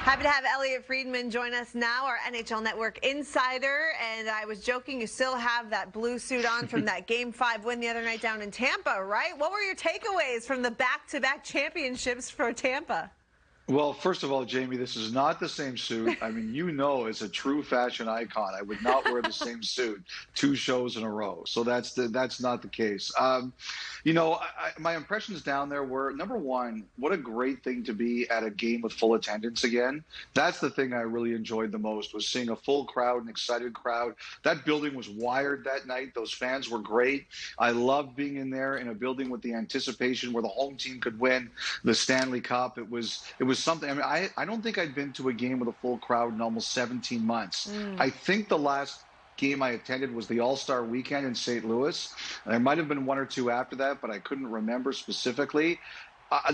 Happy to have Elliot Friedman join us now, our NHL Network insider. And I was joking, you still have that blue suit on from that Game 5 win the other night down in Tampa, right? What were your takeaways from the back-to-back championships for Tampa? Well, first of all, Jamie, this is not the same suit. I mean, as a true fashion icon, I would not wear the same suit 2 shows in a row. So that's not the case. My impressions down there were, number one, what a great thing to be at a game with full attendance again. That's the thing I really enjoyed the most, was seeing a full crowd, an excited crowd. That building was wired that night. Those fans were great. I loved being in there in a building with the anticipation where the home team could win the Stanley Cup. It was something. I mean, I don't think I'd been to a game with a full crowd in almost 17 months. I think the last game I attended was the All-Star Weekend in St. Louis. There might have been 1 or 2 after that, but I couldn't remember specifically.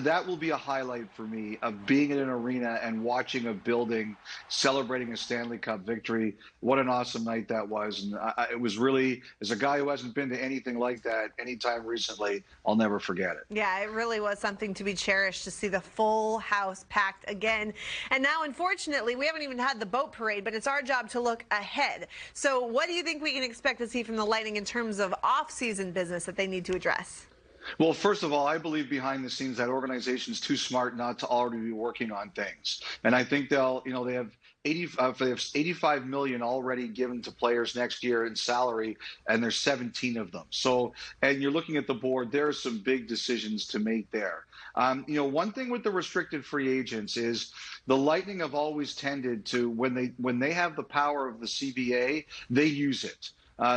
That will be a highlight for me, of being in an arena and watching a building celebrating a Stanley Cup victory. What an awesome night that was. And it was really, as a guy who hasn't been to anything like that anytime recently, I'll never forget it. Yeah, it really was something to be cherished, to see the full house packed again. And now, unfortunately, we haven't even had the boat parade, but it's our job to look ahead. So what do you think we can expect to see from the Lightning in terms of off-season business that they need to address? Well, first of all, I believe behind the scenes that organization's too smart not to already be working on things. And I think they have $85 million already given to players next year in salary, and there's 17 of them. So, and you're looking at the board, there are some big decisions to make there. One thing with the restricted free agents is the Lightning have always tended to, when they have the power of the CBA, they use it.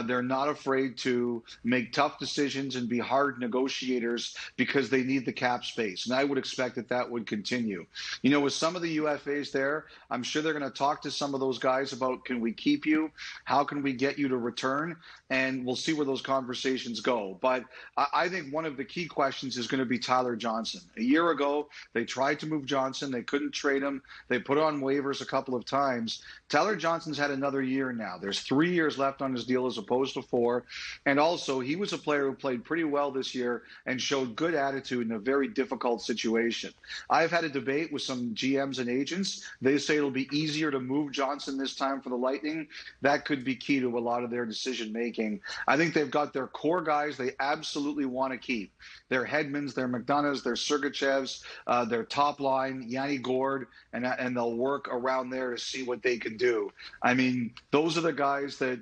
They're not afraid to make tough decisions and be hard negotiators because they need the cap space. And I would expect that would continue. With some of the UFAs there, I'm sure they're going to talk to some of those guys about, can we keep you? How can we get you to return? And we'll see where those conversations go. But I think one of the key questions is going to be Tyler Johnson. A year ago, they tried to move Johnson. They couldn't trade him. They put on waivers a couple of times. Tyler Johnson's had another year now. There's 3 years left on his deal as opposed to 4. And also, he was a player who played pretty well this year and showed good attitude in a very difficult situation. I've had a debate with some GMs and agents. They say it'll be easier to move Johnson this time for the Lightning. That could be key to a lot of their decision-making. I think they've got their core guys they absolutely want to keep. Their Hedmans, their McDonoughs, their Sergachevs, their top line, Yanni Gourde, and they'll work around there to see what they can do. I mean, those are the guys that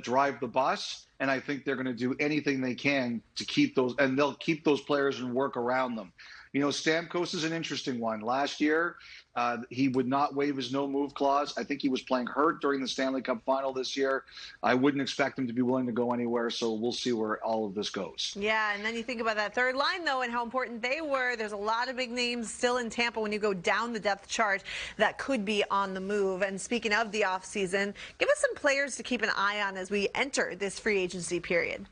drive the bus, and I think they're going to do anything they can to keep those, and they'll keep those players and work around them. Stamkos is an interesting one. Last year, he would not waive his no-move clause. I think he was playing hurt during the Stanley Cup final this year. I wouldn't expect him to be willing to go anywhere, so we'll see where all of this goes. Yeah, and then you think about that third line, though, and how important they were. There's a lot of big names still in Tampa when you go down the depth chart that could be on the move. And speaking of the offseason, give us some players to keep an eye on as we enter this free agency period.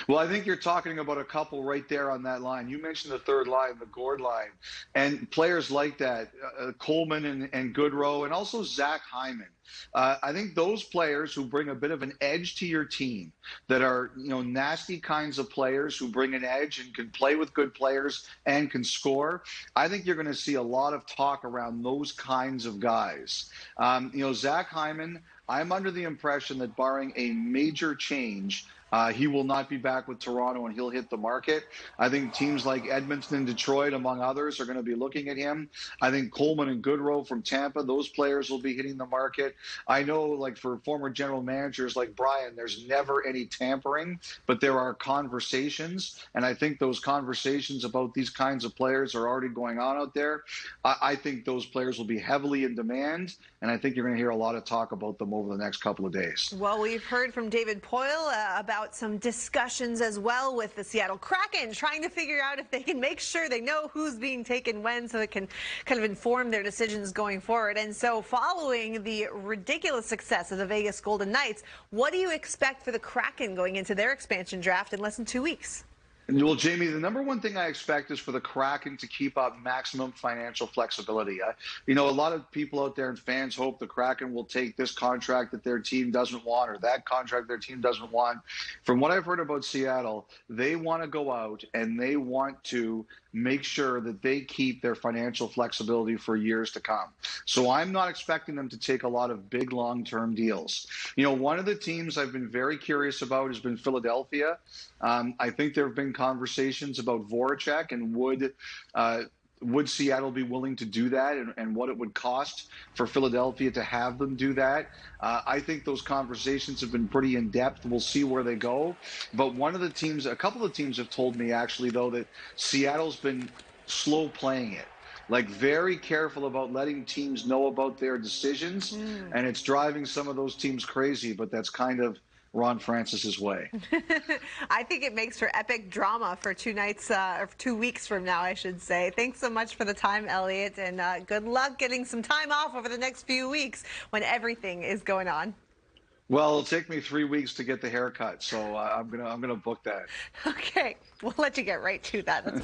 Well, I think you're talking about a couple right there on that line. You mentioned the third line, the Gourde line, and players like that, Coleman and Goodrow, and also Zach Hyman. I think those players who bring a bit of an edge to your team, that are nasty kinds of players who bring an edge and can play with good players and can score. I think you're going to see a lot of talk around those kinds of guys. Zach Hyman, I'm under the impression that barring a major change, he will not be back with Toronto, and he'll hit the market. I think teams like Edmonton and Detroit, among others, are going to be looking at him. I think Coleman and Goodrow from Tampa, those players will be hitting the market. I know, like, for former general managers like Brian, there's never any tampering, but there are conversations, and I think those conversations about these kinds of players are already going on out there. I think those players will be heavily in demand, and I think you're going to hear a lot of talk about them over the next couple of days. Well, we've heard from David Poile about some discussions as well with the Seattle Kraken, trying to figure out if they can make sure they know who's being taken when, so they can kind of inform their decisions going forward. And so, following the ridiculous success of the Vegas Golden Knights, what do you expect for the Kraken going into their expansion draft in less than 2 weeks? Well, Jamie, the number one thing I expect is for the Kraken to keep up maximum financial flexibility. A lot of people out there and fans hope the Kraken will take this contract that their team doesn't want or that contract their team doesn't want. From what I've heard about Seattle, they want to go out and they want to make sure that they keep their financial flexibility for years to come. So I'm not expecting them to take a lot of big long-term deals. One of the teams I've been very curious about has been Philadelphia. I think there have been conversations about Voracek and would Seattle be willing to do that and what it would cost for Philadelphia to have them do that? I think those conversations have been pretty in depth. We'll see where they go. But a couple of teams have told me actually, though, that Seattle's been slow playing it. Like very careful about letting teams know about their decisions. And it's driving some of those teams crazy, but that's kind of Ron Francis's way. I think it makes for epic drama for 2 nights, or 2 weeks from now, I should say. Thanks so much for the time, Elliot, and good luck getting some time off over the next few weeks when everything is going on. Well, it'll take me 3 weeks to get the haircut, so I'm gonna book that. Okay, we'll let you get right to that.